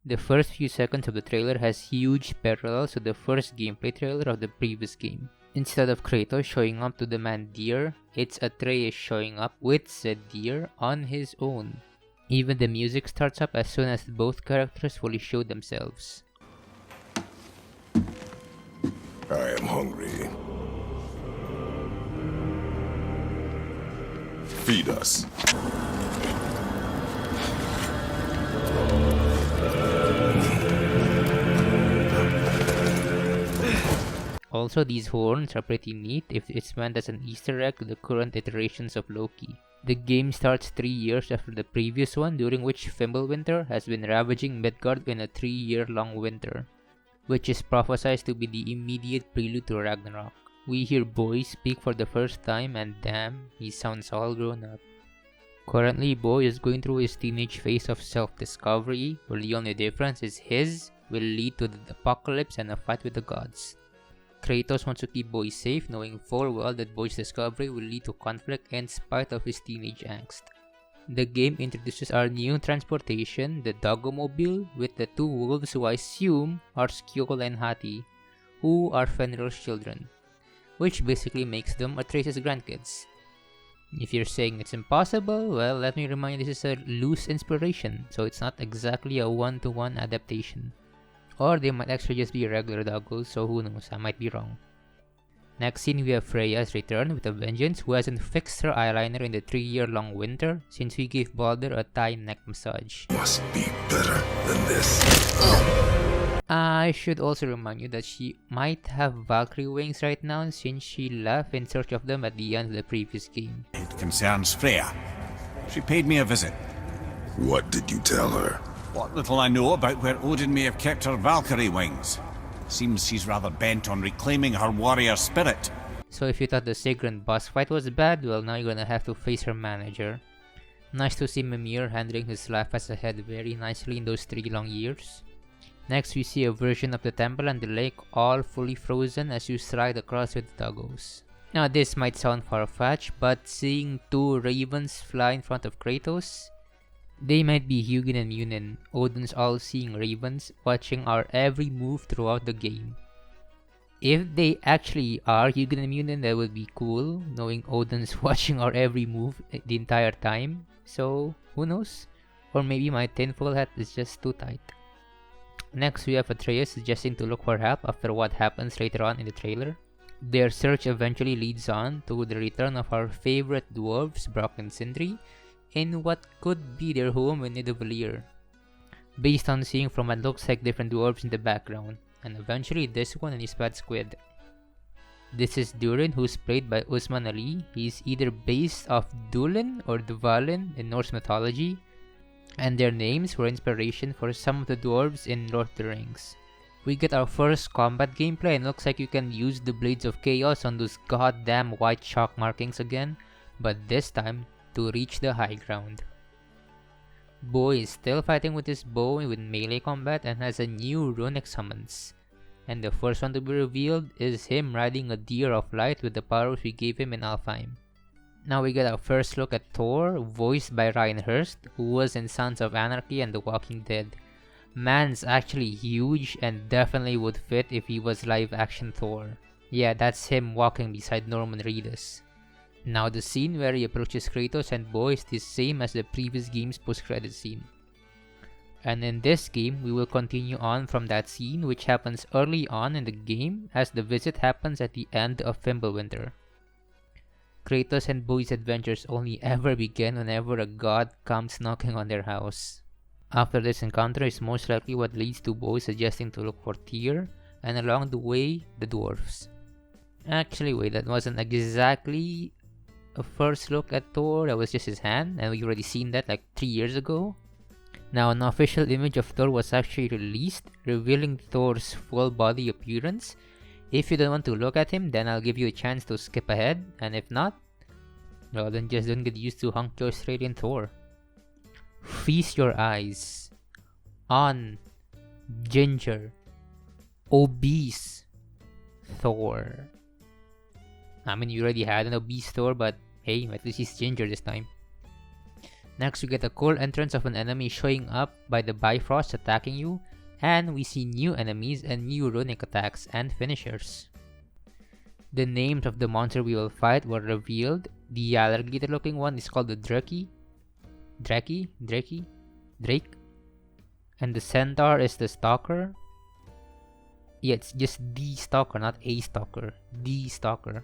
The first few seconds of the trailer has huge parallels to the first gameplay trailer of the previous game. Instead of Kratos showing up to demand deer, it's Atreus showing up with said deer on his own. Even the music starts up as soon as both characters fully show themselves. I am hungry. Feed us. Also, these horns are pretty neat if it's meant as an Easter egg to the current iterations of Loki. The game starts 3 years after the previous one, during which Fimbulwinter has been ravaging Midgard in a 3-year-long winter, which is prophesied to be the immediate prelude to Ragnarok. We hear Boy speak for the first time and damn, he sounds all grown up. Currently, Boy is going through his teenage phase of self-discovery, where the only difference is his will lead to the apocalypse and a fight with the gods. Kratos wants to keep Boy safe, knowing full well that Boy's discovery will lead to conflict in spite of his teenage angst. The game introduces our new transportation, the Doggomobile, with the 2 wolves who I assume are Skjold and Hati, who are Fenrir's children, which basically makes them Atreus' grandkids. If you're saying it's impossible, well, let me remind you this is a loose inspiration, so it's not exactly a one-to-one adaptation. Or they might actually just be regular doggos, so who knows, I might be wrong. Next scene, we have Freya's return with a vengeance, who hasn't fixed her eyeliner in the 3-year-long winter since we gave Baldur a Thai neck massage. Must be better than this. I should also remind you that she might have Valkyrie wings right now since she left in search of them at the end of the previous game. It concerns Freya. She paid me a visit. What did you tell her? What little I know about where Odin may have kept her Valkyrie wings. Seems she's rather bent on reclaiming her warrior spirit. So if you thought the Sigrun boss fight was bad, well, now you're gonna have to face her manager. Nice to see Mimir handling his life as a head very nicely in those 3 long years. Next, we see a version of the temple and the lake all fully frozen as you stride across with the doggos. Now this might sound far-fetched, but seeing 2 ravens fly in front of Kratos, they might be Hugin and Munin, Odin's all-seeing ravens, watching our every move throughout the game. If they actually are Hugin and Munin, that would be cool, knowing Odin's watching our every move the entire time. So, who knows? Or maybe my tinfoil hat is just too tight. Next, we have Atreus suggesting to look for help after what happens later on in the trailer. Their search eventually leads on to the return of our favorite dwarves, Brock and Sindri, in what could be their home in Nidavellir, based on seeing from what looks like different dwarves in the background, and eventually this one and his pet squid. This is Durian, who's played by Usman Ali. He's either based off Dulin or Dvalin in Norse mythology, and their names were inspiration for some of the dwarves in Lord of the Rings. We get our first combat gameplay and looks like you can use the Blades of Chaos on those goddamn white chalk markings again, but this time to reach the high ground. Boy is still fighting with his bow with melee combat and has a new runic summons. And the first one to be revealed is him riding a deer of light with the powers we gave him in Alfheim. Now we get our first look at Thor, voiced by Ryan Hurst, who was in Sons of Anarchy and The Walking Dead. Man's actually huge and definitely would fit if he was live action Thor. Yeah, that's him walking beside Norman Reedus. Now the scene where he approaches Kratos and Boy is the same as the previous game's post-credit scene. And in this game, we will continue on from that scene, which happens early on in the game as the visit happens at the end of Fimbulwinter. Kratos and Boy's adventures only ever begin whenever a god comes knocking on their house. After this encounter is most likely what leads to Boy suggesting to look for Tyr, and along the way, the dwarves. Actually wait, that wasn't exactly a first look at Thor, that was just his hand, and we already seen that like 3 years ago. Now an official image of Thor was actually released, revealing Thor's full body appearance. If you don't want to look at him, then I'll give you a chance to skip ahead, and if not, well then just don't get used to hunky Australian Thor. Feast your eyes on ginger, obese Thor. I mean, you already had an obese Thor, but hey, at least he's ginger this time. Next, we get a cool entrance of an enemy showing up by the Bifrost attacking you, and we see new enemies and new runic attacks and finishers. The names of the monster we will fight were revealed. The alligator looking one is called the Drake. And the centaur is the Stalker. Yeah, it's just the Stalker, not a Stalker. The Stalker.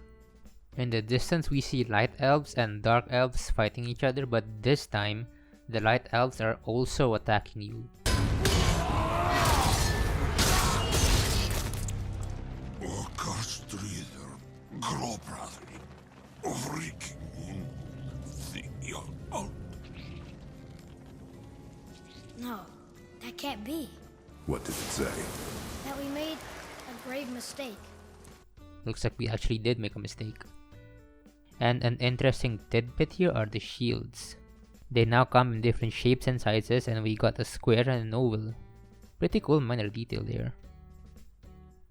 In the distance, we see light elves and dark elves fighting each other, but this time, the light elves are also attacking you. No, that can't be. What did it say? That we made a grave mistake. Looks like we actually did make a mistake. And an interesting tidbit here are the shields. They now come in different shapes and sizes, and we got a square and an oval. Pretty cool minor detail there.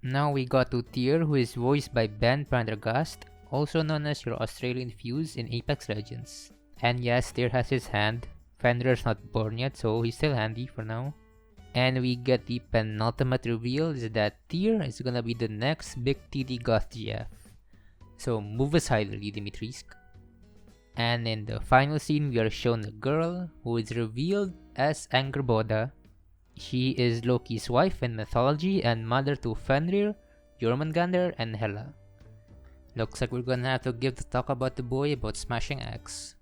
Now we got to Tyr, who is voiced by Ben Prendergast, also known as your Australian Fuse in Apex Legends. And yes, Tyr has his hand. Fenrir's not born yet, so he's still handy for now. And we get the penultimate reveal is that Tyr is gonna be the next big TD Goth GF. So move aside, Lady Dimitrescu. And in the final scene, we are shown a girl who is revealed as Angrboda. She is Loki's wife in mythology and mother to Fenrir, Jormungandr, and Hela. Looks like we're gonna have to give the talk about the boy about smashing axe.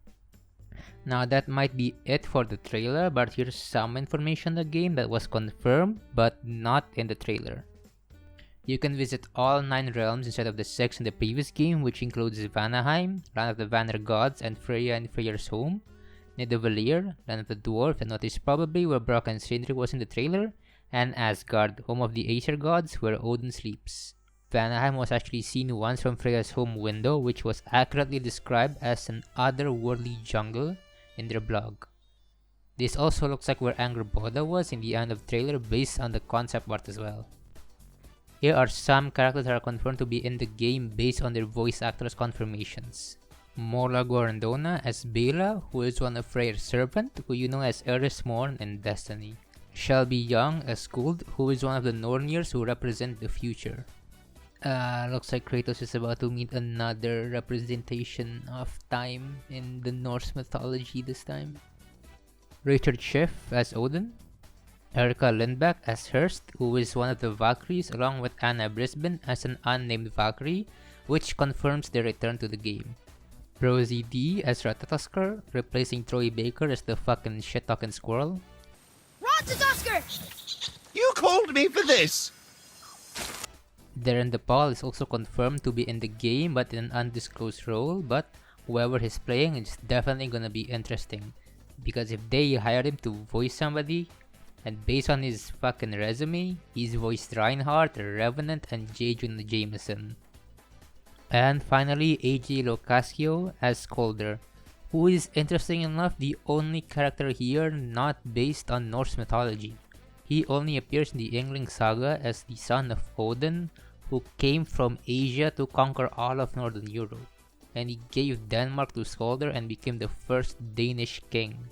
Now that might be it for the trailer, but here's some information on the game that was confirmed but not in the trailer. You can visit all 9 realms instead of the 6 in the previous game, which includes Vanaheim, Land of the Vanir Gods and Freya and Freya's home, Nidavellir, Land of the Dwarf and what is probably where Brock and Sindri was in the trailer, and Asgard, home of the Aesir gods where Odin sleeps. Vanaheim was actually seen once from Freya's home window, which was accurately described as an otherworldly jungle in their blog. This also looks like where Angrboda was in the end of the trailer based on the concept art as well. Here are some characters that are confirmed to be in the game based on their voice actors' confirmations. Mola Guarandona as Bela, who is one of Freya's servant, who you know as Eris Morn in Destiny. Shelby Young as Skuld, who is one of the Norniers who represent the future. Looks like Kratos is about to meet another representation of time in the Norse mythology this time. Richard Schiff as Odin. Erica Lindback as Hurst, who is one of the Valkyries, along with Anna Brisbane as an unnamed Valkyrie, which confirms their return to the game. Rosie D as Ratatoskr, replacing Troy Baker as the fucking shit-talking squirrel. Ratatoskr! You called me for this! Darren DePaul is also confirmed to be in the game but in an undisclosed role, but whoever he's playing is definitely gonna be interesting. Because if they hired him to voice somebody, and based on his fucking resume, he's voiced Reinhardt, Revenant, and J. Jonah Jameson. And finally, AJ Locascio as Calder, who is interesting enough the only character here not based on Norse mythology. He only appears in the Yngling Saga as the son of Odin, who came from Asia to conquer all of Northern Europe, and he gave Denmark to Skolder and became the first Danish king.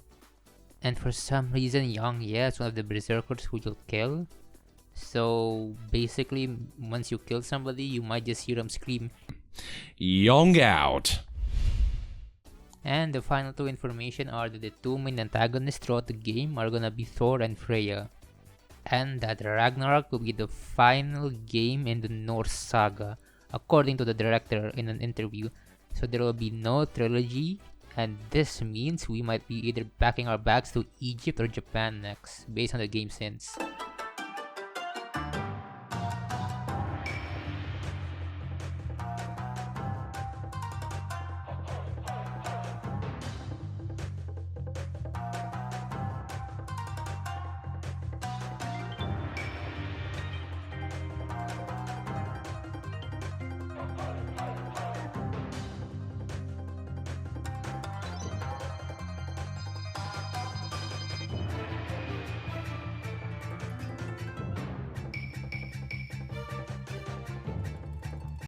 And for some reason, Young Ye is one of the berserkers who you'll kill. So basically, once you kill somebody, you might just hear them scream, Young out. And the final 2 information are that the 2 main antagonists throughout the game are gonna be Thor and Freya. And that Ragnarok will be the final game in the Norse saga, according to the director in an interview. So there will be no trilogy, and this means we might be either packing our bags to Egypt or Japan next, based on the game's hints.